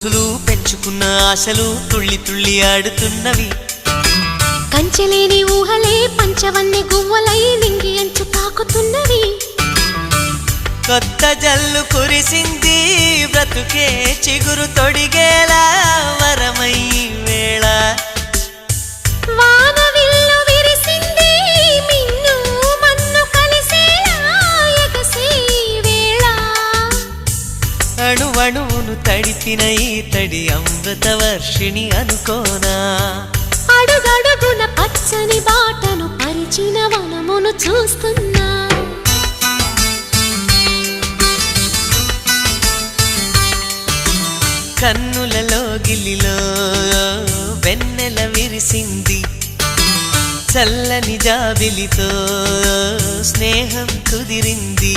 పెంచుకున్న ఆశలు తుళ్ళి తుళ్ళి ఆడుతున్నవి. కంచెలేని ఊహలే పంచవన్నె గువ్వలై నింగి అంచు తాకుతున్నవి. కొత్త జల్లు కురిసింది బ్రతుకే చిగురు తొడిగేలా వరమై వేళ. వానవిల్లు విరిసింది మిన్ను మన్ను కలిసేలా ఎగసే వేళ. అణువణువును తడిపిన ఈ తడి అమృత వర్షిణి అనుకోనా. అడుగడుగున పచ్చని బాటను పరిచిన వనమును చూస్తున్నా. కన్నులలో గిల్లిలో వెన్నెల విరిసింది. చల్లని జాబిలితో స్నేహం కుదిరింది.